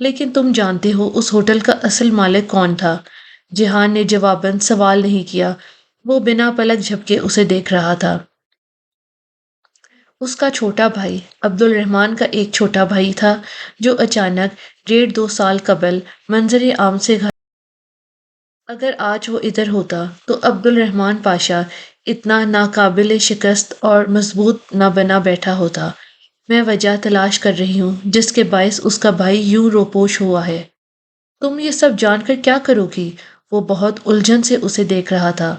لیکن تم جانتے ہو اس ہوٹل کا اصل مالک کون تھا؟ جہان نے جواباً سوال نہیں کیا۔ وہ بنا پلک جھپکے اسے دیکھ رہا تھا۔ اس کا چھوٹا بھائی عبد الرحمان کا ایک چھوٹا بھائی تھا جو اچانک 1.5 2 سال قبل منظر عام سے گھر۔ اگر آج وہ ادھر ہوتا تو عبد الرحمان پاشا اتنا ناقابل شکست اور مضبوط نہ بنا بیٹھا ہوتا۔ میں وجہ تلاش کر رہی ہوں جس کے باعث اس کا بھائی یوں روپوش ہوا ہے۔ تم یہ سب جان کر کیا کرو گی؟ وہ بہت الجھن سے اسے دیکھ رہا تھا۔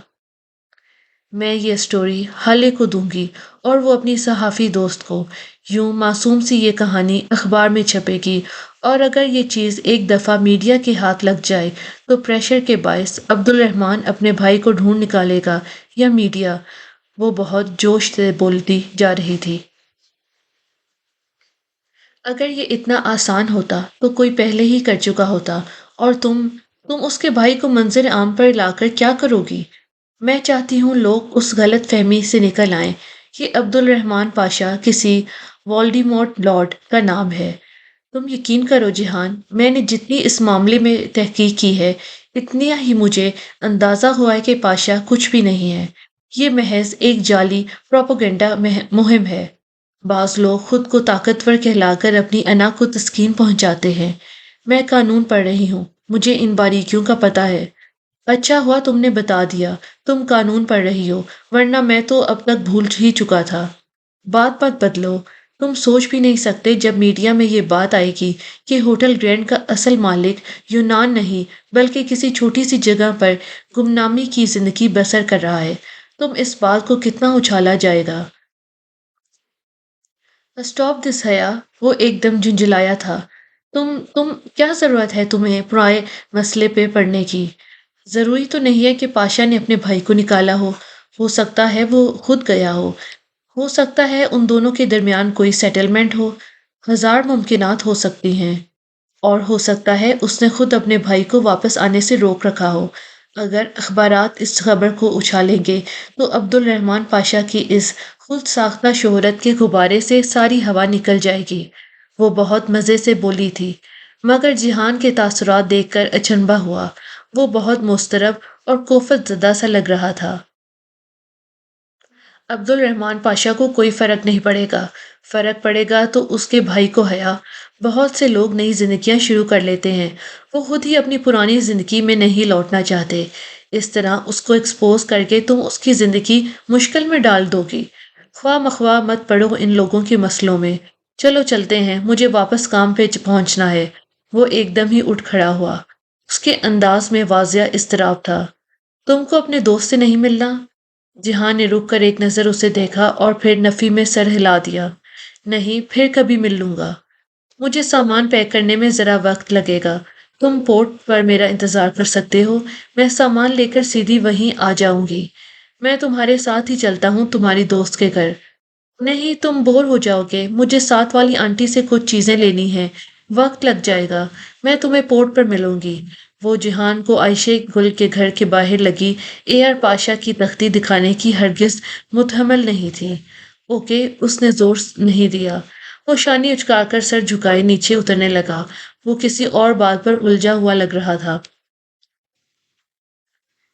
میں یہ سٹوری حالے کو دوں گی اور وہ اپنی صحافی دوست کو۔ یوں معصوم سی یہ کہانی اخبار میں چھپے گی، اور اگر یہ چیز ایک دفعہ میڈیا کے ہاتھ لگ جائے تو پریشر کے باعث عبد الرحمان اپنے بھائی کو ڈھونڈ نکالے گا یا میڈیا۔ وہ بہت جوش سے بولتی جا رہی تھی۔ اگر یہ اتنا آسان ہوتا تو کوئی پہلے ہی کر چکا ہوتا، اور تم اس کے بھائی کو منظر عام پر لا کر کیا کرو گی؟ میں چاہتی ہوں لوگ اس غلط فہمی سے نکل آئیں کہ عبد الرحمان پاشا کسی والڈیمورٹ لارڈ کا نام ہے۔ تم یقین کرو جہان، میں نے جتنی اس معاملے میں تحقیق کی ہے، اتنی ہی مجھے اندازہ ہوا ہے کہ پاشا کچھ بھی نہیں ہے۔ یہ محض ایک جعلی پروپیگنڈا مہم ہے۔ بعض لوگ خود کو طاقتور کہلا کر اپنی انا کو تسکین پہنچاتے ہیں۔ میں قانون پڑھ رہی ہوں، مجھے ان باریکیوں کا پتہ ہے۔ اچھا ہوا تم نے بتا دیا، تم قانون پڑھ رہی ہو، ورنہ میں تو اب تک بھول ہی چکا تھا۔ بات مت بدلو۔ تم سوچ بھی نہیں سکتے جب میڈیا میں یہ بات آئے گی کہ ہوٹل گرینڈ کا اصل مالک یونان نہیں بلکہ کسی چھوٹی سی جگہ پر گمنامی کی زندگی بسر کر رہا ہے، تم اس بات کو کتنا اچھالا جائے گا۔ اسٹاپ دس حیا، وہ ایک دم جھنجھلایا تھا۔ تم کیا ضرورت ہے تمہیں پرائے مسئلے پہ پڑنے کی؟ ضروری تو نہیں ہے کہ پاشا نے اپنے بھائی کو نکالا ہو سکتا ہے وہ خود گیا ہو سکتا ہے ان دونوں کے درمیان کوئی سیٹلمنٹ ہو۔ ہزار ممکنات ہو سکتی ہیں، اور ہو سکتا ہے اس نے خود اپنے بھائی کو واپس آنے سے روک رکھا ہو۔ اگر اخبارات اس خبر کو اچھالیں گے تو عبد الرحمان پاشا کی اس خود ساختہ شہرت کے غبارے سے ساری ہوا نکل جائے گی۔ وہ بہت مزے سے بولی تھی، مگر جہان کے تاثرات دیکھ کر اچنبھا ہوا۔ وہ بہت مضطرب اور کوفت زدہ سا لگ رہا تھا۔ عبد الرحمان پاشا کو کوئی فرق نہیں پڑے گا۔ فرق پڑے گا تو اس کے بھائی کو حیا۔ بہت سے لوگ نئی زندگیاں شروع کر لیتے ہیں، وہ خود ہی اپنی پرانی زندگی میں نہیں لوٹنا چاہتے۔ اس طرح اس کو ایکسپوز کر کے تم اس کی زندگی مشکل میں ڈال دو گی۔ خواہ مخواہ مت پڑو ان لوگوں کے مسئلوں میں۔ چلو چلتے ہیں، مجھے واپس کام پہ پہنچنا ہے۔ وہ ایک دم ہی اٹھ کھڑا ہوا۔ اس کے انداز میں واضح اضطراب تھا۔ تم کو اپنے دوست سے نہیں ملنا؟ جہاں نے رک کر ایک نظر اسے دیکھا اور پھر نفی میں سر ہلا دیا۔ نہیں، پھر کبھی مل لوں گا۔ مجھے سامان پیک کرنے میں ذرا وقت لگے گا۔ تم پورٹ پر میرا انتظار کر سکتے ہو، میں سامان لے کر سیدھی وہیں آ جاؤں گی۔ میں تمہارے ساتھ ہی چلتا ہوں تمہاری دوست کے گھر۔ نہیں، تم بور ہو جاؤ گے، مجھے ساتھ والی آنٹی سے کچھ چیزیں لینی ہیں، وقت لگ جائے گا۔ میں تمہیں پورٹ پر ملوں گی۔ وہ جہان کو عائشہ گل کے گھر کے باہر لگی ایئر پاشا کی تختی دکھانے کی ہرگز متحمل نہیں تھی۔ اوکے، اس نے زور نہیں دیا۔ وہ شانی اچکا کر سر جھکائے نیچے اترنے لگا۔ وہ کسی اور بات پر الجھا ہوا لگ رہا تھا۔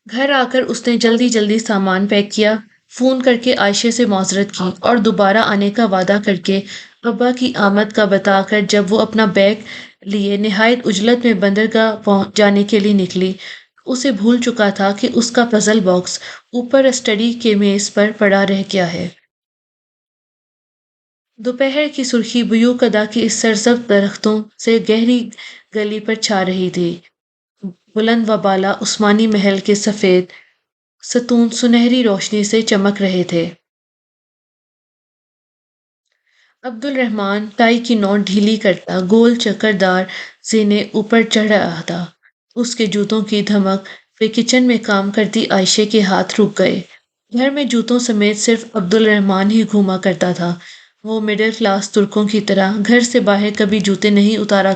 گھر آ کر اس نے جلدی جلدی سامان پیک کیا، فون کر کے عائشہ سے معذرت کی اور دوبارہ آنے کا وعدہ کر کے ابا کی آمد کا بتا کر جب وہ اپنا بیگ لیے نہایت عجلت میں بندرگاہ پہنچ جانے کے لیے نکلی، اسے بھول چکا تھا کہ اس کا پزل باکس اوپر اسٹڈی کے میز پر پڑا رہ گیا ہے۔ دوپہر کی سرخی بیوقدا کی اس سرسبز درختوں سے گہری گلی پر چھا رہی تھی۔ بلند و بالا عثمانی محل کے سفید ستون سنہری روشنی سے چمک رہے تھے۔ عبد الرحمان ٹائی کی نوٹ ڈھیلی کرتا گول چکر دار زینے اوپر چڑھ رہا تھا۔ اس کے جوتوں کی دھمک پہ کچن میں کام کرتی عائشہ کے ہاتھ رک گئے۔ گھر میں جوتوں سمیت صرف عبد الرحمان ہی گھوما کرتا تھا۔ وہ مڈل کلاس ترکوں کی طرح گھر سے باہر کبھی جوتے نہیں اتارا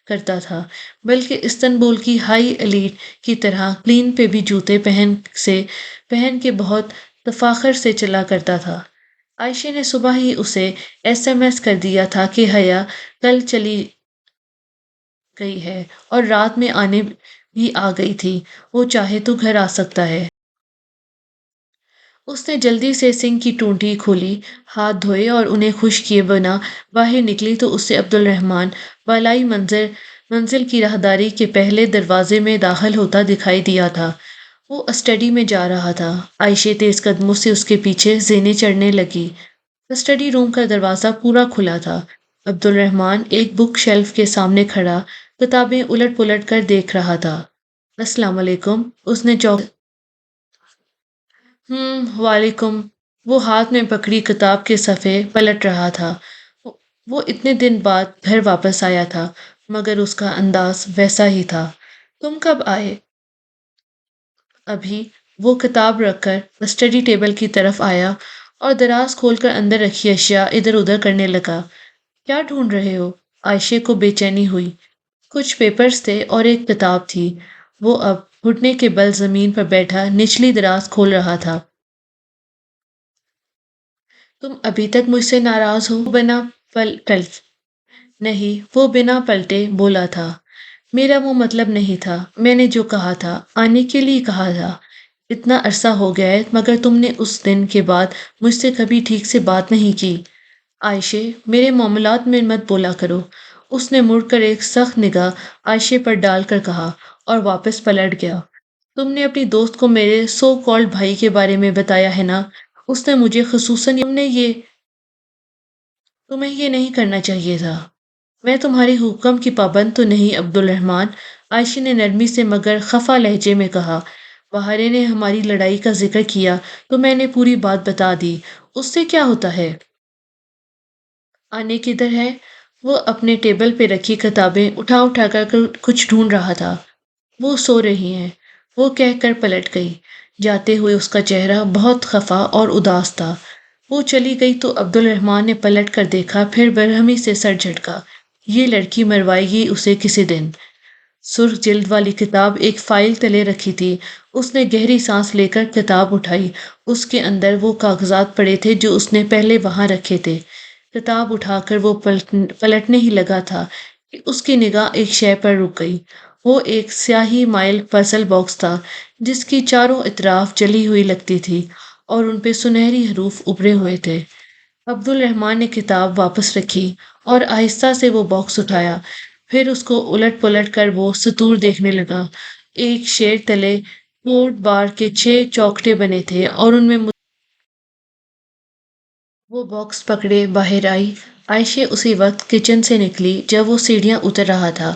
کرتا تھا، بلکہ استنبول کی ہائی ایلیٹ کی طرح کلین پہ بھی جوتے پہن کے بہت تفاخر سے چلا کرتا تھا۔ عائشہ نے صبح ہی اسے ایس ایم ایس کر دیا تھا کہ حیا کل چلی گئی ہے اور رات میں آنے بھی آ گئی تھی، وہ چاہے تو گھر آ سکتا ہے۔ اس نے جلدی سے سنک کی ٹونٹی کھولی، ہاتھ دھوئے اور انہیں خشک کیے بنا باہر نکلی تو اسے عبد الرحمن بالائی منزل کی راہداری کے پہلے دروازے میں داخل ہوتا دکھائی دیا تھا۔ وہ اسٹڈی میں جا رہا تھا۔ عائشہ تیز قدموں سے اس کے پیچھے زینے چڑھنے لگی۔ اسٹڈی روم کا دروازہ پورا کھلا تھا۔ عبد الرحمن ایک بک شیلف کے سامنے کھڑا کتابیں الٹ پلٹ کر دیکھ رہا تھا۔ السلام علیکم، اس نے وعلیکم۔ وہ ہاتھ میں پکڑی کتاب کے صفحے پلٹ رہا تھا۔ وہ اتنے دن بعد گھر واپس آیا تھا، مگر اس کا انداز ویسا ہی تھا۔ تم کب آئے؟ ابھی۔ وہ کتاب رکھ کر اسٹڈی ٹیبل کی طرف آیا اور دراز کھول کر اندر رکھی اشیاء ادھر ادھر کرنے لگا۔ کیا ڈھونڈ رہے ہو؟ عائشہ کو بے چینی ہوئی۔ کچھ پیپرز تھے اور ایک کتاب تھی۔ وہ اب گھٹنے کے بل زمین پر بیٹھا نچلی دراز کھول رہا تھا۔ تم ابھی تک مجھ سے ناراض ہو؟ وہ بنا پلٹے بولا تھا۔ میرا وہ مطلب نہیں تھا، میں نے جو کہا تھا آنے کے لیے کہا تھا۔ اتنا عرصہ ہو گیا ہے مگر تم نے اس دن کے بعد مجھ سے کبھی ٹھیک سے بات نہیں کی۔ عائشہ، میرے معاملات میں مت بولا کرو۔ اس نے مڑ کر ایک سخت نگاہ عائشہ پر ڈال کر کہا اور واپس پلٹ گیا۔ تم نے اپنی دوست کو میرے سو کالڈ بھائی کے بارے میں بتایا ہے نا؟ اس نے مجھے خصوصاً تمہیں یہ نہیں کرنا چاہیے تھا۔ میں تمہارے حکم کی پابند تو نہیں عبد الرحمن، عائشہ نے نرمی سے مگر خفا لہجے میں کہا۔ بہارے نے ہماری لڑائی کا ذکر کیا تو میں نے پوری بات بتا دی۔ اس سے کیا ہوتا ہے؟ آنے کدھر ہے؟ وہ اپنے ٹیبل پہ رکھی کتابیں اٹھا کر کچھ ڈھونڈ رہا تھا۔ وہ سو رہی ہیں، وہ کہہ کر پلٹ گئی۔ جاتے ہوئے اس کا چہرہ بہت خفا اور اداس تھا۔ وہ چلی گئی تو عبد الرحمن نے پلٹ کر دیکھا، پھر برہمی سے سر جھٹکا۔ یہ لڑکی مروائے گی اسے کسی دن۔ سرخ جلد والی کتاب ایک فائل تلے رکھی تھی۔ اس نے گہری سانس لے کر کتاب اٹھائی۔ اس کے اندر وہ کاغذات پڑے تھے جو اس نے پہلے وہاں رکھے تھے۔ کتاب اٹھا کر وہ پلٹنے ہی لگا تھا کہ اس کی نگاہ ایک شے پر رک گئی۔ وہ ایک سیاہی مائل پزل باکس تھا جس کی چاروں اطراف جلی ہوئی لگتی تھی اور ان پہ سنہری حروف ابھرے ہوئے تھے۔ عبد الرحمن نے کتاب واپس رکھی اور آہستہ سے وہ باکس اٹھایا، پھر اس کو الٹ پلٹ کر وہ سطور دیکھنے لگا۔ ایک شیر تلے کوٹ بار کے 6 چوکھٹے بنے تھے اور ان میں وہ باکس پکڑے باہر آئی۔ عائشہ اسی وقت کچن سے نکلی جب وہ سیڑھیاں اتر رہا تھا۔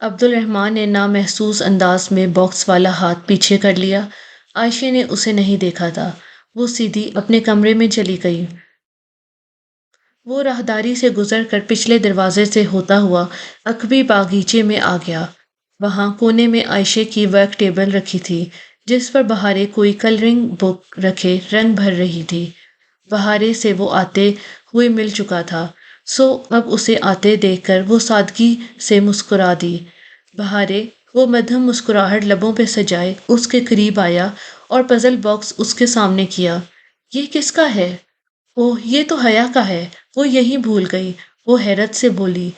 عبد الرحمن نے نامحسوس انداز میں باکس والا ہاتھ پیچھے کر لیا۔ عائشہ نے اسے نہیں دیکھا تھا۔ وہ سیدھی اپنے کمرے میں چلی گئی۔ وہ راہداری سے گزر کر پچھلے دروازے سے ہوتا ہوا عقبی باغیچے میں آ گیا۔ وہاں کونے میں عائشہ کی ورک ٹیبل رکھی تھی جس پر بہارے کوئی کلرنگ بک رکھے رنگ بھر رہی تھی۔ بہارے سے وہ آتے ہوئے مل چکا تھا، سو اب اسے آتے دیکھ کر وہ سادگی سے مسکرا دی۔ بہارے، وہ مدھم مسکراہٹ لبوں پہ سجائے اس کے قریب آیا اور پزل باکس اس کے سامنے کیا۔ یہ کس کا ہے؟ اوہ، یہ تو حیا کا ہے۔ وہ یہی بھول گئی۔ وہ حیرت سے بولی،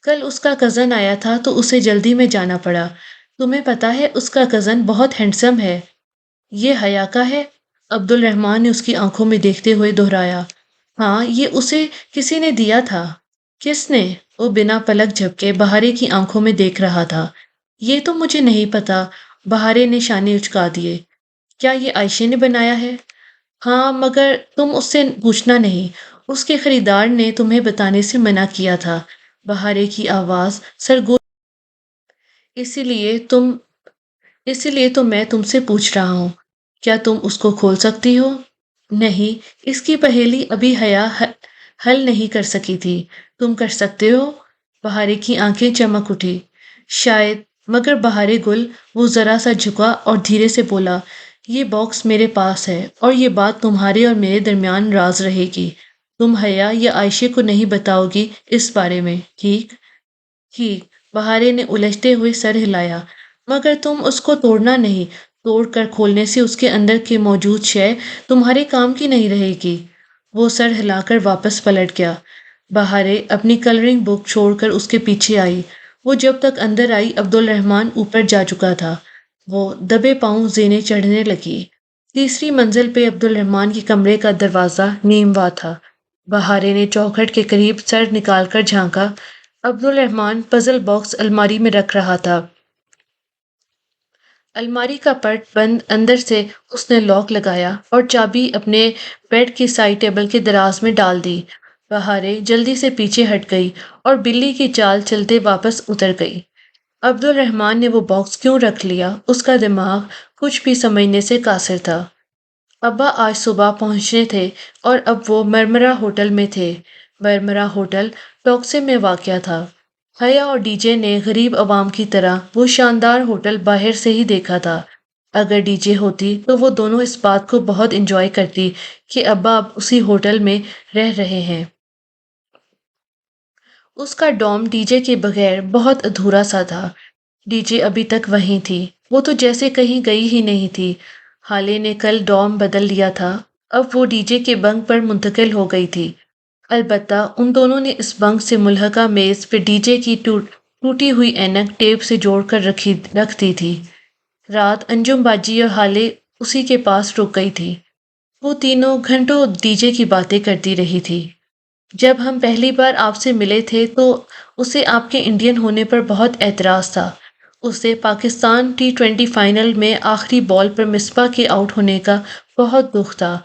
کل اس کا کزن آیا تھا تو اسے جلدی میں جانا پڑا۔ تمہیں پتا ہے اس کا کزن بہت ہینڈسم ہے۔ یہ حیا کا ہے؟ عبد الرحمن نے اس کی آنکھوں میں دیکھتے ہوئے دہرایا۔ ہاں، یہ اسے کسی نے دیا تھا۔ کس نے؟ وہ بنا پلک جھپکے بہارے کی آنکھوں میں دیکھ رہا تھا۔ یہ تو مجھے نہیں پتا۔ بہارے نے شانے اچکا دیے۔ کیا یہ عائشہ نے بنایا ہے؟ ہاں، مگر تم اس سے پوچھنا نہیں۔ اس کے خریدار نے تمہیں بتانے سے منع کیا تھا۔ بہارے کی آواز سرگوش۔ اسی لیے تو میں تم سے پوچھ رہا ہوں۔ کیا تم اس کو کھول سکتی ہو؟ نہیں، اس کی پہیلی ابھی حیا حل نہیں کر سکی تھی۔ تم کر سکتے ہو؟ بہارے کی آنکھیں چمک اٹھی۔ شاید، مگر بہارے گل، وہ ذرا سا جھکا اور دھیرے سے بولا، یہ باکس میرے پاس ہے اور یہ بات تمہارے اور میرے درمیان راز رہے گی۔ تم حیا یا عائشہ کو نہیں بتاؤ گی اس بارے میں، ٹھیک؟ ٹھیک۔ بہارے نے الجھتے ہوئے سر ہلایا۔ مگر تم اس کو توڑنا نہیں۔ توڑ کر کھولنے سے اس کے اندر کی موجود شے تمہارے کام کی نہیں رہے گی۔ وہ سر ہلا کر واپس پلٹ گیا۔ بہارے اپنی کلرنگ بک چھوڑ کر اس کے پیچھے آئی۔ وہ جب تک اندر آئی عبد الرحمن اوپر جا چکا تھا۔ وہ دبے پاؤں زینے چڑھنے لگی۔ تیسری منزل پہ عبد الرحمن کے کمرے کا دروازہ نیم وا تھا۔ بہارے نے چوکھٹ کے قریب سر نکال کر جھانکا۔ عبد الرحمن پزل باکس الماری میں رکھ رہا تھا۔ الماری کا پٹ بند اندر سے اس نے لاک لگایا اور چابی اپنے بیڈ کی سائڈ ٹیبل کے دراز میں ڈال دی۔ بہارے جلدی سے پیچھے ہٹ گئی اور بلی کی چال چلتے واپس اتر گئی۔ عبد الرحمن نے وہ باکس کیوں رکھ لیا، اس کا دماغ کچھ بھی سمجھنے سے قاصر تھا۔ ابا آج صبح پہنچنے تھے اور اب وہ مرمرا ہوٹل میں تھے۔ مرمرا ہوٹل ٹاکسے میں واقع تھا۔ حیا اور ڈی جے نے غریب عوام کی طرح وہ شاندار ہوٹل باہر سے ہی دیکھا تھا۔ اگر ڈی جے ہوتی تو وہ دونوں اس بات کو بہت انجوائے کرتی کہ ابا اب اسی ہوٹل میں رہ رہے ہیں۔ اس کا ڈوم ڈی جے کے بغیر بہت ادھورا سا تھا۔ ڈی جے ابھی تک وہیں تھی، وہ تو جیسے کہیں گئی ہی نہیں تھی۔ حالے نے کل ڈوم بدل لیا تھا، اب وہ ڈی جے کے بنک پر منتقل ہو گئی تھی۔ البتہ ان دونوں نے اس بنک سے ملحقہ میز پہ ڈی جے کی ٹوٹی ہوئی اینک ٹیپ سے جوڑ کر رکھ دی تھی۔ رات انجم باجی اور حالے اسی کے پاس رک گئی تھی۔ وہ تینوں گھنٹوں ڈی جے کی باتیں کرتی رہی تھی۔ جب ہم پہلی بار آپ سے ملے تھے تو اسے آپ کے انڈین ہونے پر بہت اعتراض تھا۔ اسے پاکستان T20 فائنل میں آخری بال پر مصباح کے آؤٹ ہونے کا بہت دکھ تھا۔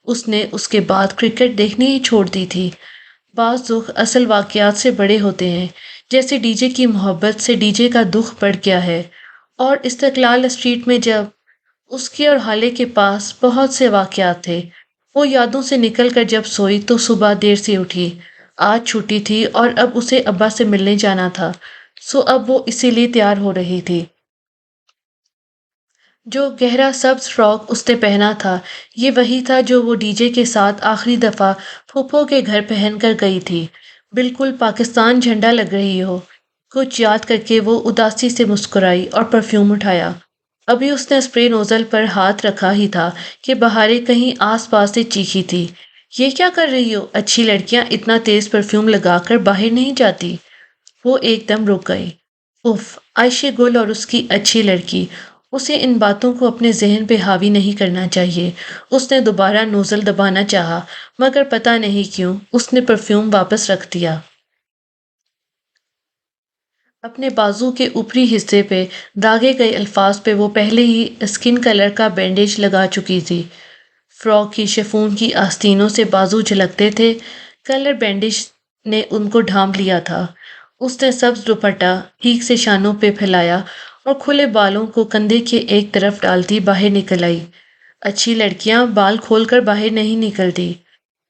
اس نے اس کے بعد کرکٹ دیکھنی ہی چھوڑ دی تھی۔ بعض دکھ اصل واقعات سے بڑے ہوتے ہیں، جیسے ڈی جے کی محبت سے ڈی جے کا دکھ بڑھ گیا ہے۔ اور استقلال اسٹریٹ میں جب اس کے اور حالے کے پاس بہت سے واقعات تھے، وہ یادوں سے نکل کر جب سوئی تو صبح دیر سے اٹھی۔ آج چھٹی تھی اور اب اسے ابا سے ملنے جانا تھا، سو اب وہ اسی لیے تیار ہو رہی تھی۔ جو گہرا سبز فراک اس نے پہنا تھا یہ وہی تھا جو وہ ڈی جے کے ساتھ آخری دفعہ پھوپھو کے گھر پہن کر گئی تھی۔ بالکل پاکستان جھنڈا لگ رہی ہو۔ کچھ یاد کر کے وہ اداسی سے مسکرائی اور پرفیوم اٹھایا۔ ابھی اس نے اسپرے نوزل پر ہاتھ رکھا ہی تھا کہ بہارے کہیں آس پاس سے چیخی تھی، یہ کیا کر رہی ہو؟ اچھی لڑکیاں اتنا تیز پرفیوم لگا کر باہر نہیں جاتی۔ وہ ایک دم رک گئی۔ اف، عائشہ گل اور اس کی اچھی لڑکی، اسے ان باتوں کو اپنے ذہن پہ حاوی نہیں کرنا چاہیے۔ اس نے دوبارہ نوزل دبانا چاہا مگر پتہ نہیں کیوں اس نے پرفیوم واپس رکھ دیا۔ اپنے بازو کے اوپری حصے پہ داغے گئے الفاظ پہ وہ پہلے ہی اسکن کلر کا بینڈیج لگا چکی تھی۔ فراک کی شفون کی آستینوں سے بازو جھلکتے تھے، کلر بینڈیج نے ان کو ڈھانپ لیا تھا۔ اس نے سبز دوپٹہ ٹھیک سے شانوں پہ پھیلایا اور کھلے بالوں کو کندھے کے ایک طرف ڈالتی باہر نکل آئی۔ اچھی لڑکیاں بال کھول کر باہر نہیں نکلتی۔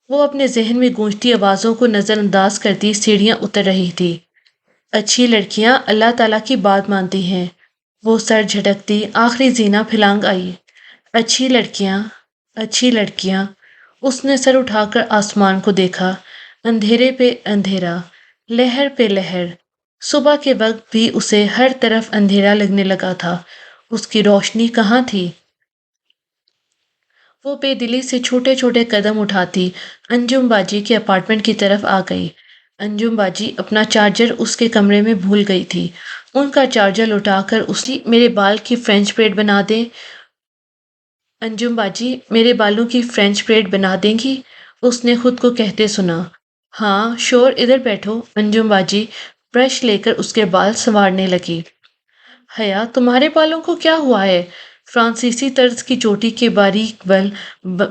وہ اپنے ذہن میں گونجتی آوازوں کو نظر انداز کرتی سیڑھیاں اتر رہی تھی۔ اچھی لڑکیاں اللہ تعالیٰ کی بات مانتی ہیں۔ وہ سر جھٹکتی آخری زینہ پھلانگ آئی۔ اچھی لڑکیاں، اچھی لڑکیاں۔ اس نے سر اٹھا کر آسمان کو دیکھا، اندھیرے پہ اندھیرا، لہر پہ لہر۔ صبح کے وقت بھی اسے ہر طرف اندھیرا لگنے لگا تھا، اس کی روشنی کہاں تھی؟ وہ بے دلی سے چھوٹے چھوٹے قدم اٹھاتی انجم باجی کے اپارٹمنٹ کی طرف آ گئی۔ انجم باجی اپنا چارجر اس کے کمرے میں بھول گئی تھی۔ ان کا چارجر لوٹا کر اسی میرے بال کی فرینچ بریڈ بنا دیں۔ انجم باجی میرے بالوں کی فرینچ بریڈ بنا دیں گی؟ اس نے خود کو کہتے سنا۔ ہاں شور، ادھر بیٹھو۔ انجم باجی برش لے کر اس کے بال سنوارنے لگی۔ حیا، تمہارے بالوں کو کیا ہوا ہے؟ فرانسیسی طرز کی چوٹی کے باریک بل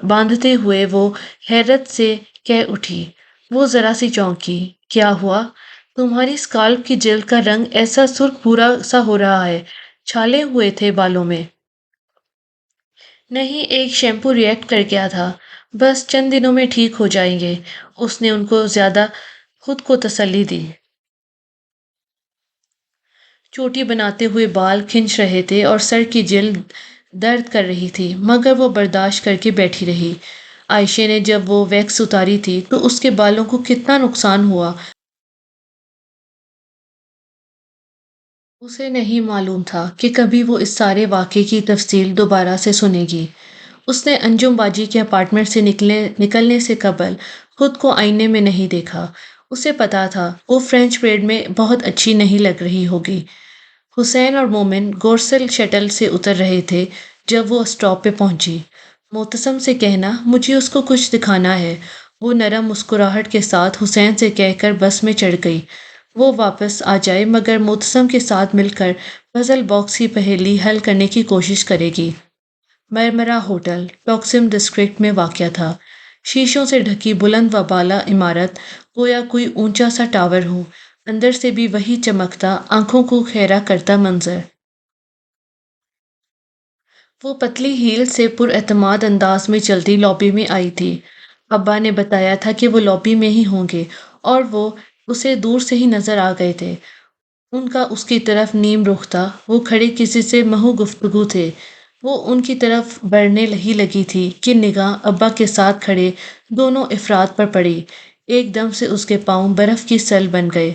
باندھتے ہوئے وہ حیرت سے کہہ اٹھی۔ وہ ذرا سی چونکی۔ کیا ہوا؟ تمہاری اسکالپ کی جلد کا رنگ ایسا سرخ بھورا سا ہو رہا ہے، چھالے ہوئے تھے بالوں میں؟ نہیں، ایک شیمپو ریئیکٹ کر گیا تھا، بس چند دنوں میں ٹھیک ہو جائیں گے۔ اس نے ان کو زیادہ خود کو تسلی دی۔ چوٹی بناتے ہوئے بال کھنچ رہے تھے اور سر کی جلد درد کر رہی تھی، مگر وہ برداشت کر کے بیٹھی رہی۔ عائشہ نے جب وہ ویکس اتاری تھی تو اس کے بالوں کو کتنا نقصان ہوا اسے نہیں معلوم تھا کہ کبھی وہ اس سارے واقعے کی تفصیل دوبارہ سے سنے گی۔ اس نے انجم باجی کے اپارٹمنٹ سے نکلنے سے قبل خود کو آئینے میں نہیں دیکھا۔ اسے پتا تھا وہ فرینچ پریڈ میں بہت اچھی نہیں لگ رہی ہوگی۔ حسین اور مومن گورسل شٹل سے اتر رہے تھے جب وہ اسٹاپ پہ پہنچی۔ معتصم سے کہنا مجھے اس کو کچھ دکھانا ہے، وہ نرم مسکراہٹ کے ساتھ حسین سے کہہ کر بس میں چڑھ گئی۔ وہ واپس آ جائے مگر معتصم کے ساتھ مل کر پزل باکس کی پہیلی حل کرنے کی کوشش کرے گی۔ مرمرا ہوٹل ٹاکسم ڈسٹرکٹ میں واقع تھا۔ شیشوں سے ڈھکی بلند و بالا عمارت گویا کوئی اونچا سا ٹاور ہو، اندر سے بھی وہی چمکتا آنکھوں کو خیرہ کرتا منظر۔ وہ پتلی ہیل سے پر اعتماد انداز میں چلتی لابی میں آئی تھی۔ ابا نے بتایا تھا کہ وہ لابی میں ہی ہوں گے اور وہ اسے دور سے ہی نظر آ گئے تھے۔ ان کا اس کی طرف نیم رخ تھا، وہ کھڑے کسی سے محو گفتگو تھے۔ وہ ان کی طرف بڑھنے ہی لگی تھی کہ نگاہ ابا کے ساتھ کھڑے دونوں افراد پر پڑی۔ ایک دم سے اس کے پاؤں برف کی سل بن گئے۔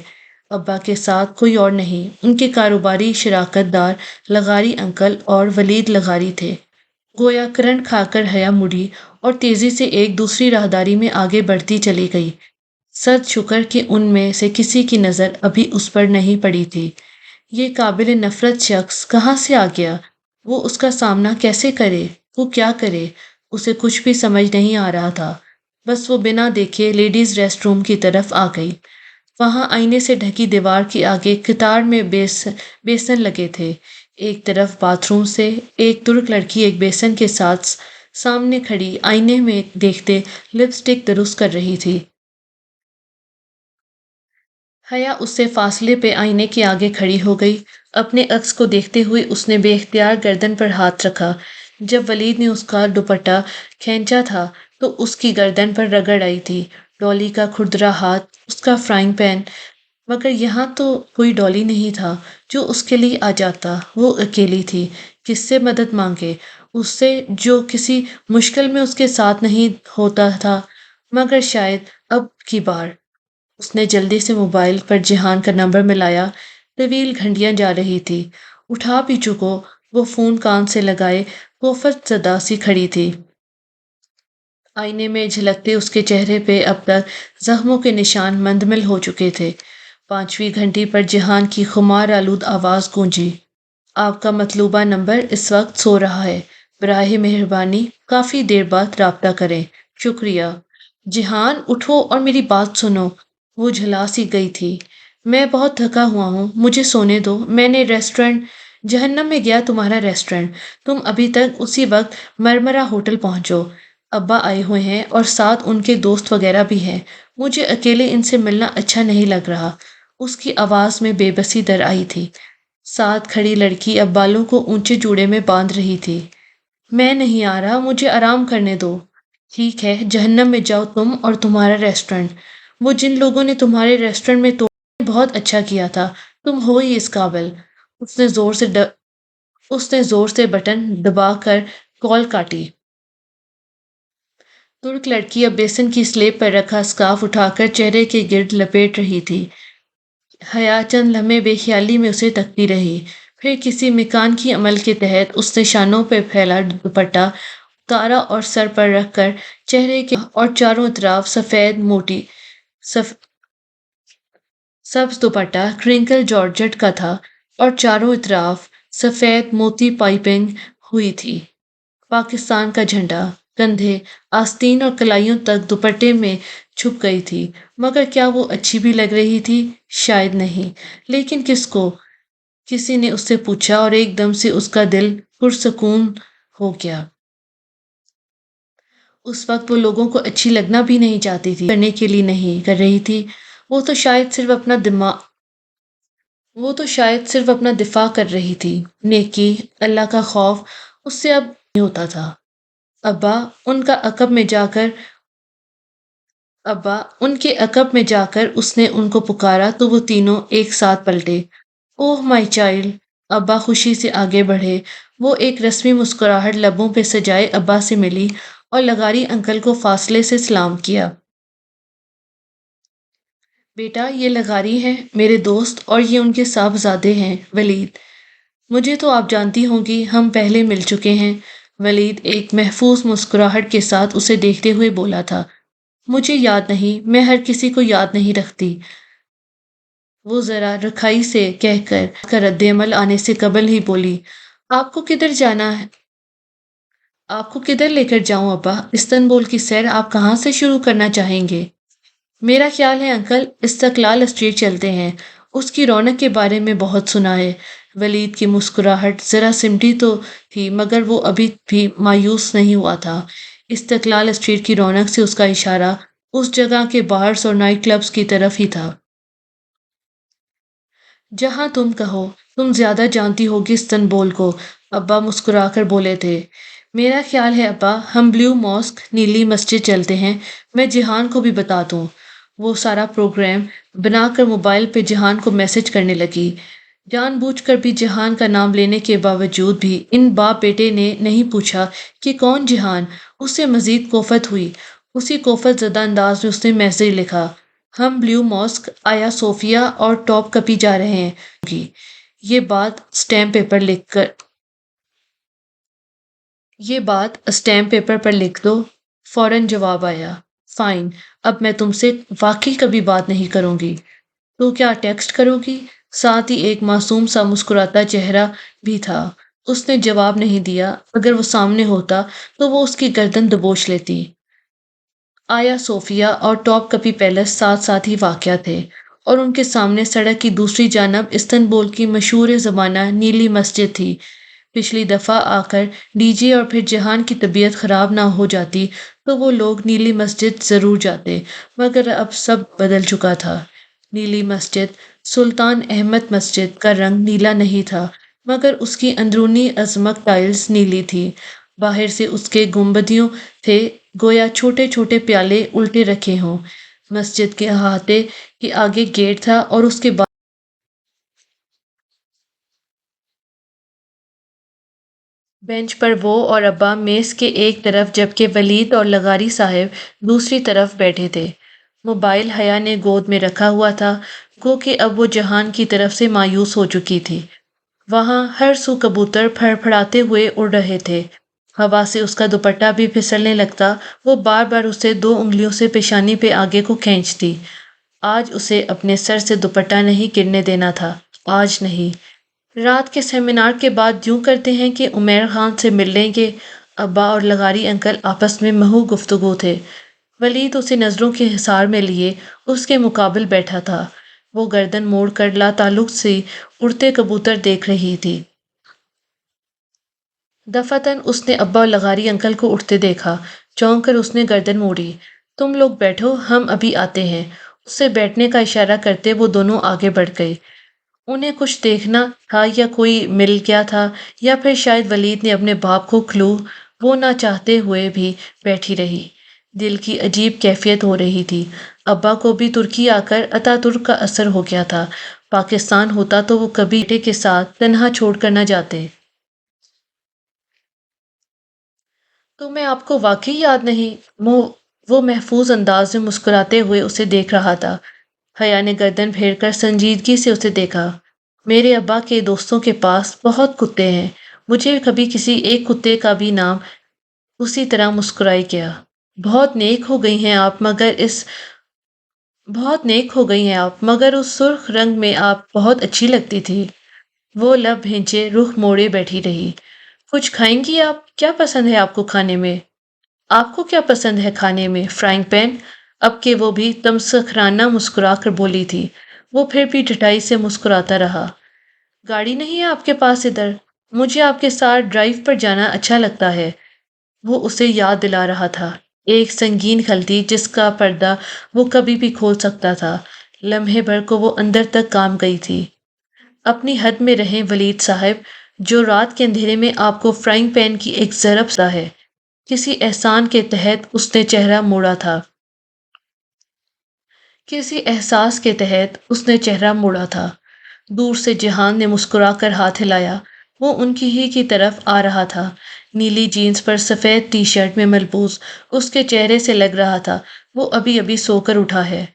ابا کے ساتھ کوئی اور نہیں، ان کے کاروباری شراکت دار لغاری انکل اور ولید لغاری تھے۔ گویا کرنٹ کھا کر حیا مڑی اور تیزی سے ایک دوسری راہداری میں آگے بڑھتی چلی گئی۔ صد شکر کہ ان میں سے کسی کی نظر ابھی اس پر نہیں پڑی تھی۔ یہ قابل نفرت شخص کہاں سے آ گیا؟ وہ اس کا سامنا کیسے کرے؟ وہ کیا کرے؟ اسے کچھ بھی سمجھ نہیں آ رہا تھا۔ بس وہ بنا دیکھے لیڈیز ریسٹ روم کی طرف آ گئی۔ وہاں آئینے سے ڈھکی دیوار کے آگے قطار میں بیسن لگے تھے۔ ایک طرف باتھ روم سے ایک ترک لڑکی ایک بیسن کے ساتھ سامنے کھڑی آئینے میں دیکھتے لپسٹک درست کر رہی تھی۔ حیا اس سے فاصلے پہ آئینے کے آگے کھڑی ہو گئی۔ اپنے عکس کو دیکھتے ہوئے اس نے بے اختیار گردن پر ہاتھ رکھا۔ جب ولید نے اس کا دوپٹہ کھینچا تھا تو اس کی گردن پر رگڑ آئی تھی۔ ڈالی کا کھردرا ہاتھ، اس کا فرائنگ پین، مگر یہاں تو کوئی ڈالی نہیں تھا جو اس کے لیے آ جاتا۔ وہ اکیلی تھی، کس سے مدد مانگے؟ اس سے جو کسی مشکل میں اس کے ساتھ نہیں ہوتا تھا۔ مگر شاید اب کی بار۔ اس نے جلدی سے موبائل پر جہان کا نمبر ملایا۔ طویل گھنٹیاں جا رہی تھی۔ اٹھا بھی چکو، وہ فون کان سے لگائے کوفت زدہ سی کھڑی تھی۔ آئینے میں جھلکتے اس کے چہرے پہ اب تک زخموں کے نشان مندمل ہو چکے تھے۔ 5ویں گھنٹی پر جہان کی خمار آلود آواز گونجی۔ آپ کا مطلوبہ نمبر اس وقت سو رہا ہے، براہ مہربانی کافی دیر بعد رابطہ کریں، شکریہ۔ جہان اٹھو اور میری بات سنو۔ وہ جھلا سی گئی تھی۔ میں بہت تھکا ہوا ہوں، مجھے سونے دو۔ میں نے ریسٹورنٹ جہنم میں گیا تمہارا ریسٹورنٹ، تم ابھی تک اسی وقت مرمرا ہوٹل پہنچو۔ ابا آئے ہوئے ہیں اور ساتھ ان کے دوست وغیرہ بھی ہیں، مجھے اکیلے ان سے ملنا اچھا نہیں لگ رہا۔ اس کی آواز میں بے بسی در آئی تھی۔ ساتھ کھڑی لڑکی اب بالوں کو اونچے جوڑے میں باندھ رہی تھی۔ میں نہیں آ رہا، مجھے آرام کرنے دو۔ ٹھیک ہے، جہنم میں جاؤ تم اور تمہارا ریسٹورنٹ۔ وہ جن لوگوں نے تمہارے ریسٹورنٹ میں بہت اچھا کیا تھا، تم ہو ہی اس قابل۔ اس نے زور سے بٹن دبا کر کال کاٹی۔ ترک لڑکی اب بیسن کی سلیب پر رکھا اسکارف اٹھا کر چہرے کے گرد لپیٹ رہی تھی۔ حیا چند لمحے بے خیالی میں اسے تکتی رہی، پھر کسی میکانیکی عمل کے تحت اس نے شانوں پہ پھیلا دوپٹہ اتارا اور سر پر رکھ کر چہرے کے اور چاروں اطراف سفید موٹی سبز دوپٹہ کرنکل جارجٹ کا تھا اور چاروں اطراف سفید موتی پائپنگ ہوئی تھی۔ پاکستان کا جھنڈا کندھے، آستین اور کلائیوں تک دوپٹے میں چھپ گئی تھی۔ مگر کیا وہ اچھی بھی لگ رہی تھی؟ شاید نہیں، لیکن کس کو؟ کسی نے اس سے پوچھا اور ایک دم سے اس کا دل پرسکون ہو گیا۔ اس وقت وہ لوگوں کو اچھی لگنا بھی نہیں چاہتی تھی، کرنے کے لیے نہیں کر رہی تھی۔ وہ تو شاید صرف اپنا دفاع کر رہی تھی۔ نیکی، اللہ کا خوف اس سے اب نہیں ہوتا تھا۔ ابا ان کے عقب میں جا کر اس نے ان کو پکارا تو وہ تینوں ایک ساتھ پلٹے۔ اوہ مائی چائلڈ! ابا خوشی سے آگے بڑھے۔ وہ ایک رسمی مسکراہٹ لبوں پہ سجائے ابا سے ملی اور لغاری انکل کو فاصلے سے سلام کیا۔ بیٹا، یہ لغاری ہیں میرے دوست اور یہ ان کے صاحبزادے ہیں، ولید۔ مجھے تو آپ جانتی ہوں گی، ہم پہلے مل چکے ہیں۔ ولید ایک محفوظ مسکراہٹ کے ساتھ اسے دیکھتے ہوئے بولا تھا۔ مجھے یاد نہیں، میں ہر کسی کو یاد نہیں رکھتی، وہ ذرا رکھائی سے کہہ کر کا رد عمل آنے سے قبل ہی بولی۔ آپ کو کدھر جانا ہے؟ آپ کو کدھر لے کر جاؤں ابا؟ استنبول کی سیر آپ کہاں سے شروع کرنا چاہیں گے؟ میرا خیال ہے انکل استقلال اسٹریٹ چلتے ہیں، اس کی رونق کے بارے میں بہت سنا ہے۔ ولید کی مسکراہٹ ذرا سمٹی تو تھی مگر وہ ابھی بھی مایوس نہیں ہوا تھا۔ استقلال اسٹریٹ کی رونق سے اس کا اشارہ اس جگہ کے بارز اور نائٹ کلبز کی طرف ہی تھا۔ جہاں تم کہو، تم زیادہ جانتی ہوگی استنبول کو، ابا مسکرا کر بولے تھے۔ میرا خیال ہے ابا ہم بلیو ماسک نیلی مسجد چلتے ہیں، میں جہان کو بھی بتا دوں۔ وہ سارا پروگرام بنا کر موبائل پہ جہان کو میسج کرنے لگی۔ جان بوجھ کر بھی جہان کا نام لینے کے باوجود بھی ان باپ بیٹے نے نہیں پوچھا کہ کون جہان، اس سے مزید کوفت ہوئی۔ اسی کوفت زدہ انداز میں اس نے میسج لکھا، ہم بلیو ماسک آیا صوفیہ اور ٹاپ کپی جا رہے ہیں۔ یہ بات اسٹیمپ پیپر لکھ کر یہ بات اسٹیمپ پیپر پر لکھ دو۔ فوراً جواب آیا، فائن، اب میں تم سے واقعی کبھی بات نہیں کروں گی۔ تو کیا ٹیکسٹ کرو گی؟ ساتھ ہی ایک معصوم سا مسکراتا چہرہ بھی تھا۔ اس نے جواب نہیں دیا، اگر وہ سامنے ہوتا تو وہ اس کی گردن دبوچ لیتی۔ آیا صوفیہ اور ٹاپ کپی پیلس ساتھ ساتھ ہی واقع تھے اور ان کے سامنے سڑک کی دوسری جانب استنبول کی مشہور زمانہ نیلی مسجد تھی۔ پچھلی دفعہ آ کر ڈی جے اور پھر جہان کی طبیعت خراب نہ ہو جاتی تو وہ لوگ نیلی مسجد ضرور جاتے، مگر اب سب بدل چکا تھا۔ نیلی مسجد، سلطان احمد مسجد کا رنگ نیلا نہیں تھا مگر اس کی اندرونی عظمت ٹائلز نیلی تھی۔ باہر سے اس کے گنبدیوں تھے گویا چھوٹے چھوٹے پیالے الٹے رکھے ہوں۔ مسجد کے احاطے کے آگے گیٹ تھا اور اس کے بعد بینچ پر وہ اور ابا میز کے ایک طرف جبکہ ولید اور لغاری صاحب دوسری طرف بیٹھے تھے۔ موبائل حیا نے گود میں رکھا ہوا تھا، گو کہ اب وہ جہان کی طرف سے مایوس ہو چکی تھی۔ وہاں ہر سو کبوتر پھڑ پھڑاتے ہوئے اڑ رہے تھے، ہوا سے اس کا دوپٹہ بھی پھسلنے لگتا۔ وہ بار بار اسے دو انگلیوں سے پیشانی پہ آگے کو کھینچتی۔ آج اسے اپنے سر سے دوپٹہ نہیں گرنے دینا تھا، آج نہیں۔ رات کے سیمینار کے بعد یوں کرتے ہیں کہ عمیر خان سے مل لیں گے۔ ابا اور لغاری انکل آپس میں محو گفتگو تھے۔ ولید اسے نظروں کے حصار میں لیے اس کے مقابل بیٹھا تھا۔ وہ گردن موڑ کر لا تعلق سے اڑتے کبوتر دیکھ رہی تھی۔ دفعتاً اس نے ابا اور لغاری انکل کو اٹھتے دیکھا، چونک کر اس نے گردن موڑی۔ تم لوگ بیٹھو، ہم ابھی آتے ہیں۔ اس سے بیٹھنے کا اشارہ کرتے وہ دونوں آگے بڑھ گئے۔ انہیں کچھ دیکھنا تھا یا کوئی مل گیا تھا یا پھر شاید ولید نے اپنے باپ کو کھلو، وہ نہ چاہتے ہوئے بھی بیٹھی رہی۔ دل کی عجیب کیفیت ہو رہی تھی۔ ابا کو بھی ترکی آ کر اتا ترک کا اثر ہو گیا تھا۔ پاکستان ہوتا تو وہ کبھی بیٹے کے ساتھ تنہا چھوڑ کر نہ جاتے۔ تمہیں آپ کو واقعی یاد نہیں؟ وہ محفوظ انداز میں مسکراتے ہوئے اسے دیکھ رہا تھا۔ حیا نے گردن پھیر کر سنجیدگی سے اسے دیکھا۔ میرے ابا کے دوستوں کے پاس بہت کتے ہیں، مجھے کبھی کسی ایک کتے کا بھی نام اسی طرح مسکرائی گیا۔ بہت نیک ہو گئی ہیں آپ مگر اس سرخ رنگ میں آپ بہت اچھی لگتی تھی۔ وہ لب بھینچے رخ موڑے بیٹھی رہی۔ کچھ کھائیں گی آپ؟ کیا پسند ہے آپ کو کھانے میں؟ آپ کو کیا پسند ہے کھانے میں؟ Frying pan? اب کہ وہ بھی تمسخرانہ مسکرا کر بولی تھی، وہ پھر بھی ڈٹائی سے مسکراتا رہا۔ گاڑی نہیں ہے آپ کے پاس ادھر؟ مجھے آپ کے ساتھ ڈرائیو پر جانا اچھا لگتا ہے، وہ اسے یاد دلا رہا تھا۔ ایک سنگین غلطی جس کا پردہ وہ کبھی بھی کھول سکتا تھا، لمحے بھر کو وہ اندر تک کام گئی تھی۔ اپنی حد میں رہیں ولید صاحب، جو رات کے اندھیرے میں آپ کو فرائنگ پین کی ایک ضرب سا ہے۔ کسی احسان کے تحت اس نے چہرہ موڑا تھا۔ کسی احساس کے تحت اس نے چہرہ موڑا تھا۔ دور سے جہان نے مسکرا کر ہاتھ ہلایا، وہ ان کی ہی کی طرف آ رہا تھا۔ نیلی جینس پر سفید ٹی شرٹ میں ملبوس اس کے چہرے سے لگ رہا تھا وہ ابھی ابھی سو کر اٹھا ہے۔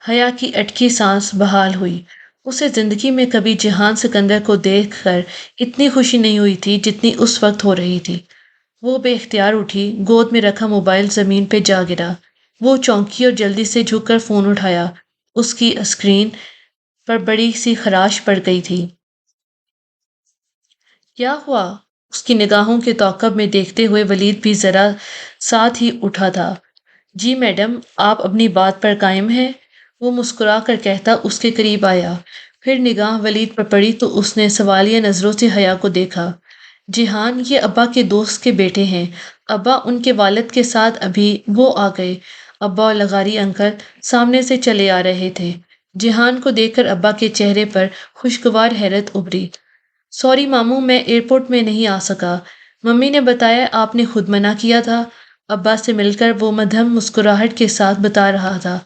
حیا کی اٹکی سانس بحال ہوئی۔ اسے زندگی میں کبھی جہان سکندر کو دیکھ کر اتنی خوشی نہیں ہوئی تھی جتنی اس وقت ہو رہی تھی۔ وہ بے اختیار اٹھی، گود میں رکھا موبائل زمین پہ جا گرا۔ وہ چونکی اور جلدی سے جھک کر فون اٹھایا۔ اس کی اسکرین پر بڑی سی خراش پڑ گئی تھی۔ کیا ہوا؟ اس کی نگاہوں کے تعاقب میں دیکھتے ہوئے ولید بھی ذرا ساتھ ہی اٹھا تھا۔ جی میڈم، آپ اپنی بات پر قائم ہیں؟ وہ مسکرا کر کہتا اس کے قریب آیا۔ پھر نگاہ ولید پر پڑی تو اس نے سوالیہ نظروں سے حیا کو دیکھا۔ جیحان، یہ ابا کے دوست کے بیٹے ہیں۔ ابا ان کے والد کے ساتھ ابھی وہ آ گئے۔ ابا اور لغاری انکل سامنے سے چلے آ رہے تھے۔ جیحان کو دیکھ کر ابا کے چہرے پر خوشگوار حیرت ابھری۔ سوری ماموں، میں ایئرپورٹ میں نہیں آ سکا۔ ممی نے بتایا آپ نے خود منع کیا تھا۔ ابا سے مل کر وہ مدھم مسکراہٹ کے ساتھ بتا رہا تھا۔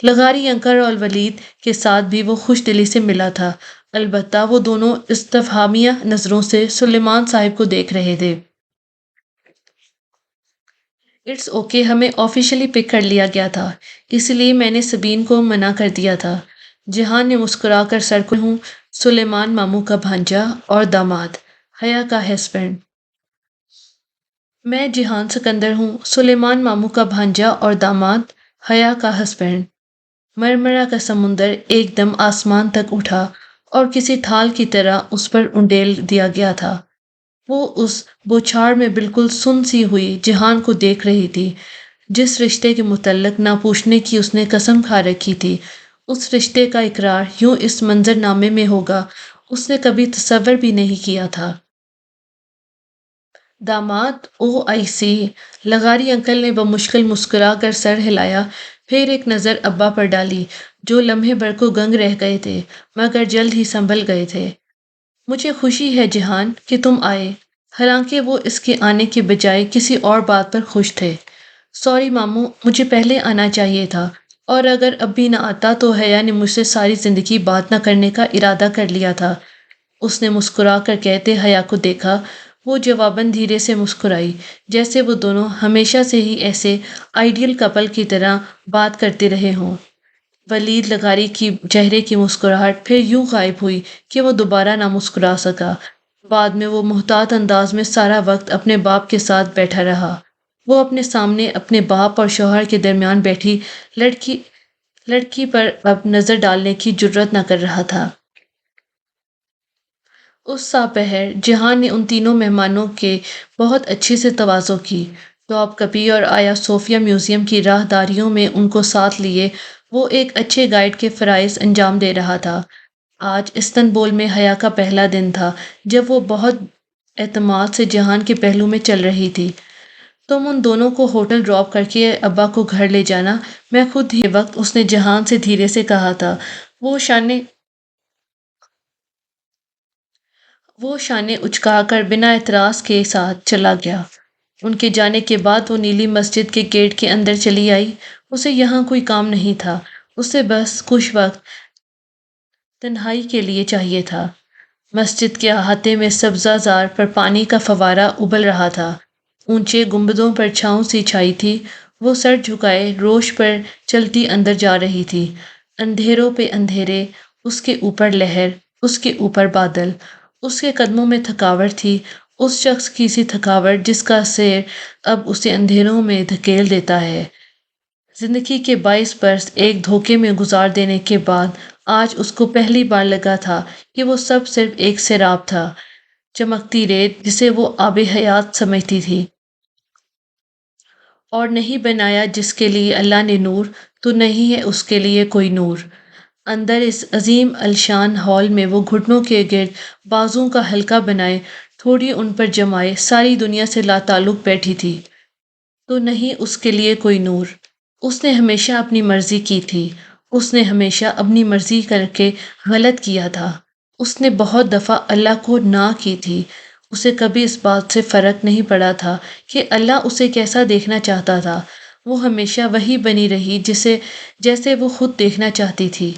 لغاری انکل اور ولید کے ساتھ بھی وہ خوش دلی سے ملا تھا، البتہ وہ دونوں استفہامیہ نظروں سے سلیمان صاحب کو دیکھ رہے تھے۔ اٹس اوکے، ہمیں آفیشلی پک کر لیا گیا تھا، اس لیے میں نے سبین کو منع کر دیا تھا۔ جیحان نے مسکرا کر سر کو ہوں، سلیمان ماموں کا بھانجا اور داماد، حیا کا ہسبینڈ۔ میں جیحان سکندر ہوں، سلیمان ماموں کا بھانجا اور داماد، حیا کا ہسبینڈ۔ مرمرا کا سمندر ایک دم آسمان تک اٹھا اور کسی تھال کی طرح اس پر انڈیل دیا گیا تھا۔ وہ اس بوچھاڑ میں بالکل سن سی ہوئی جیحان کو دیکھ رہی تھی۔ جس رشتے کے متعلق نہ پوچھنے کی اس نے قسم کھا رکھی تھی، اس رشتے کا اقرار یوں اس منظر نامے میں ہوگا، اس نے کبھی تصور بھی نہیں کیا تھا۔ داماد، او آئی سی۔ لغاری انکل نے بمشکل مسکرا کر سر ہلایا، پھر ایک نظر ابا پر ڈالی، جو لمحے بھر کو گنگ رہ گئے تھے مگر جلد ہی سنبھل گئے تھے۔ مجھے خوشی ہے جیحان کہ تم آئے، حالانکہ وہ اس کے آنے کے بجائے کسی اور بات پر خوش تھے۔ سوری ماموں، مجھے پہلے آنا چاہیے تھا، اور اگر اب بھی نہ آتا تو حیا نے مجھ سے ساری زندگی بات نہ کرنے کا ارادہ کر لیا تھا۔ اس نے مسکرا کر کہتے حیا کو دیکھا۔ وہ جواباً دھیرے سے مسکرائی، جیسے وہ دونوں ہمیشہ سے ہی ایسے آئیڈیل کپل کی طرح بات کرتے رہے ہوں۔ ولید لغاری کی چہرے کی مسکراہٹ پھر یوں غائب ہوئی کہ وہ دوبارہ نہ مسکرا سکا۔ بعد میں وہ محتاط انداز میں سارا وقت اپنے باپ کے ساتھ بیٹھا رہا۔ وہ اپنے سامنے اپنے باپ اور شوہر کے درمیان بیٹھی لڑکی پر اب نظر ڈالنے کی جرأت نہ کر رہا تھا۔ اس سا پہر جیحان نے ان تینوں مہمانوں کے بہت اچھے سے تواضع کی۔ ٹاپ کپی اور آیا صوفیہ میوزیم کی راہداریوں میں ان کو ساتھ لیے وہ ایک اچھے گائیڈ کے فرائض انجام دے رہا تھا۔ آج استنبول میں حیا کا پہلا دن تھا جب وہ بہت اعتماد سے جیحان کے پہلو میں چل رہی تھی۔ تم ان دونوں کو ہوٹل ڈراپ کر کے ابا کو گھر لے جانا، میں خود ہی وقت، اس نے جیحان سے دھیرے سے کہا تھا۔ وہ شانے اچکا کر بنا اعتراض کے ساتھ چلا گیا۔ ان کے جانے کے بعد وہ نیلی مسجد کے گیٹ کے اندر چلی آئی۔ اسے یہاں کوئی کام نہیں تھا، اسے بس کچھ وقت تنہائی کے لیے چاہیے تھا۔ مسجد کے احاطے میں سبزہ زار پر پانی کا فوارہ ابل رہا تھا، اونچے گنبدوں پر چھاؤں سی چھائی تھی۔ وہ سر جھکائے روش پر چلتی اندر جا رہی تھی، اندھیروں پہ اندھیرے، اس کے اوپر لہر، اس کے اوپر بادل۔ اس کے قدموں میں تھکاوٹ تھی، اس شخص کی سی تھکاوٹ جس کا سیر اب اسے اندھیروں میں دھکیل دیتا ہے۔ زندگی کے 22 برس ایک دھوکے میں گزار دینے کے بعد آج اس کو پہلی بار لگا تھا کہ وہ سب صرف ایک سیراب تھا، چمکتی ریت جسے وہ آب حیات سمجھتی تھی۔ اور نہیں بنایا جس کے لیے اللہ نے نور، تو نہیں ہے اس کے لیے کوئی نور۔ اندر اس عظیم الشان ہال میں وہ گھٹنوں کے گرد بازوؤں کا حلقہ بنائے، تھوڑی ان پر جمائے ساری دنیا سے لاتعلق بیٹھی تھی۔ تو نہیں اس کے لیے کوئی نور۔ اس نے ہمیشہ اپنی مرضی کی تھی، اس نے ہمیشہ اپنی مرضی کر کے غلط کیا تھا۔ اس نے بہت دفعہ اللہ کو نہ کی تھی۔ اسے کبھی اس بات سے فرق نہیں پڑا تھا کہ اللہ اسے کیسا دیکھنا چاہتا تھا، وہ ہمیشہ وہی بنی رہی جیسے وہ خود دیکھنا چاہتی تھی۔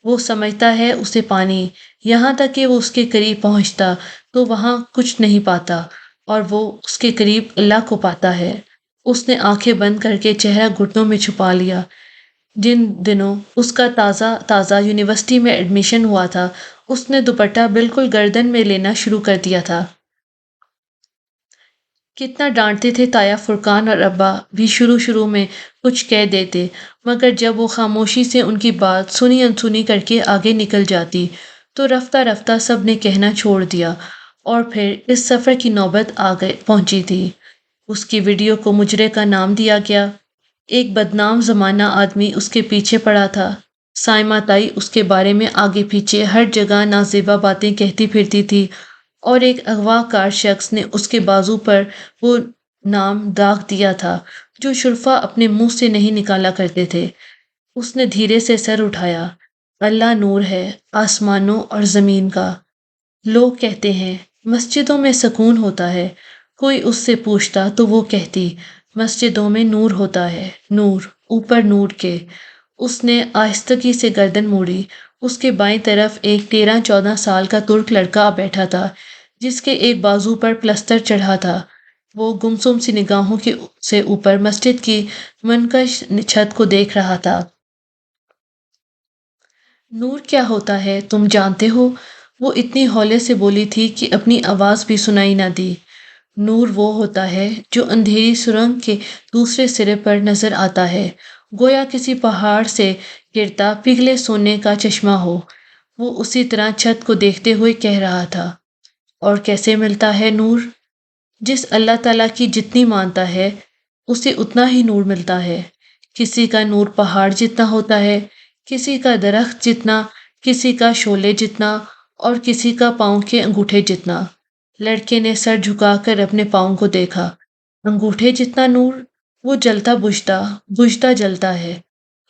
وہ سمجھتا ہے اسے پانی، یہاں تک کہ وہ اس کے قریب پہنچتا تو وہاں کچھ نہیں پاتا، اور وہ اس کے قریب اللہ کو پاتا ہے۔ اس نے آنکھیں بند کر کے چہرہ گھٹنوں میں چھپا لیا۔ جن دنوں اس کا تازہ یونیورسٹی میں ایڈمیشن ہوا تھا، اس نے دوپٹہ بالکل گردن میں لینا شروع کر دیا تھا۔ کتنا ڈانٹتے تھے تایا فرقان اور ابا بھی شروع شروع میں کچھ کہہ دیتے، مگر جب وہ خاموشی سے ان کی بات سنی انسنی کر کے آگے نکل جاتی تو رفتہ رفتہ سب نے کہنا چھوڑ دیا، اور پھر اس سفر کی نوبت پہنچی تھی۔ اس کی ویڈیو کو مجرے کا نام دیا گیا۔ ایک بدنام زمانہ آدمی اس کے پیچھے پڑا تھا۔ سائمہ تائی اس کے بارے میں آگے پیچھے ہر جگہ نازیبا باتیں کہتی پھرتی تھی، اور ایک اغوا کار شخص نے اس کے بازو پر وہ نام داغ دیا تھا جو شرفا اپنے منہ سے نہیں نکالا کرتے تھے۔ اس نے دھیرے سے سر اٹھایا۔ اللہ نور ہے آسمانوں اور زمین کا۔ لوگ کہتے ہیں مسجدوں میں سکون ہوتا ہے، کوئی اس سے پوچھتا تو وہ کہتی مسجدوں میں نور ہوتا ہے، نور اوپر نور کے۔ اس نے آہستگی سے گردن موڑی۔ اس کے بائیں طرف ایک 13-14 سال کا ترک لڑکا بیٹھا تھا جس کے ایک بازو پر پلستر چڑھا تھا۔ وہ گمسم سی نگاہوں سے اوپر مسجد کی منکش چھت کو دیکھ رہا تھا۔ نور کیا ہوتا ہے تم جانتے ہو؟ وہ اتنی ہولے سے بولی تھی کہ اپنی آواز بھی سنائی نہ دی۔ نور وہ ہوتا ہے جو اندھیری سرنگ کے دوسرے سرے پر نظر آتا ہے، گویا کسی پہاڑ سے گرتا پگھلے سونے کا چشمہ ہو۔ وہ اسی طرح چھت کو دیکھتے ہوئے کہہ رہا تھا۔ اور کیسے ملتا ہے نور؟ جس اللہ تعالیٰ کی جتنی مانتا ہے اسے اتنا ہی نور ملتا ہے۔ کسی کا نور پہاڑ جتنا ہوتا ہے، کسی کا درخت جتنا، کسی کا شعلے جتنا، اور کسی کا پاؤں کے انگوٹھے جتنا۔ لڑکے نے سر جھکا کر اپنے پاؤں کو دیکھا۔ انگوٹھے جتنا نور؟ وہ جلتا بجھتا جلتا ہے۔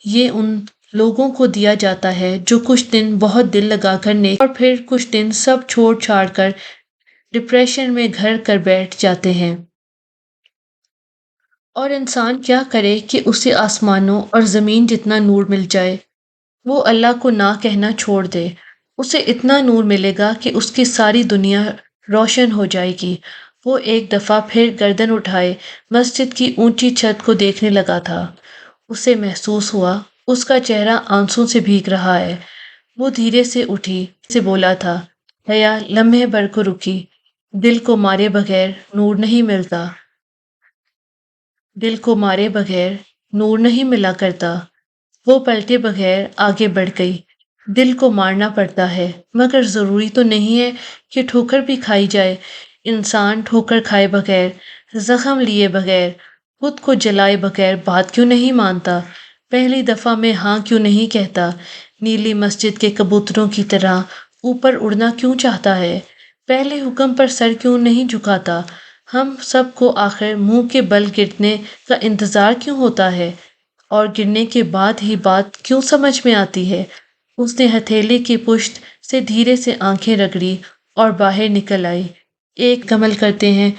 یہ ان لوگوں کو دیا جاتا ہے جو کچھ دن بہت دل لگا کر نیک اور پھر کچھ دن سب چھوڑ چھاڑ کر ڈپریشن میں گھر کر بیٹھ جاتے ہیں۔ اور انسان کیا کرے کہ اسے آسمانوں اور زمین جتنا نور مل جائے؟ وہ اللہ کو نہ کہنا چھوڑ دے۔ اسے اتنا نور ملے گا کہ اس کی ساری دنیا روشن ہو جائے گی۔ وہ ایک دفعہ پھر گردن اٹھائے مسجد کی اونچی چھت کو دیکھنے لگا تھا۔ اسے محسوس ہوا اس کا چہرہ آنسوں سے بھیگ رہا ہے۔ وہ دھیرے سے اٹھی سے بولا تھا۔ حیا لمحے بھر کو رکی۔ دل کو مارے بغیر نور نہیں ملتا۔ دل کو مارے بغیر نور نہیں ملا کرتا۔ وہ پلٹے بغیر آگے بڑھ گئی۔ دل کو مارنا پڑتا ہے، مگر ضروری تو نہیں ہے کہ ٹھوکر بھی کھائی جائے۔ انسان ٹھوکر کھائے بغیر، زخم لیے بغیر، خود کو جلائے بغیر بات کیوں نہیں مانتا؟ پہلی دفعہ میں ہاں کیوں نہیں کہتا؟ نیلی مسجد کے کبوتروں کی طرح اوپر اڑنا کیوں چاہتا ہے؟ پہلے حکم پر سر کیوں نہیں جھکاتا؟ ہم سب کو آخر منہ کے بل گرنے کا انتظار کیوں ہوتا ہے؟ اور گرنے کے بعد ہی بات کیوں سمجھ میں آتی ہے؟ اس نے ہتھیلی کی پشت سے دھیرے سے آنکھیں رگڑی اور باہر نکل آئی۔ ایک کمل کرتے ہیں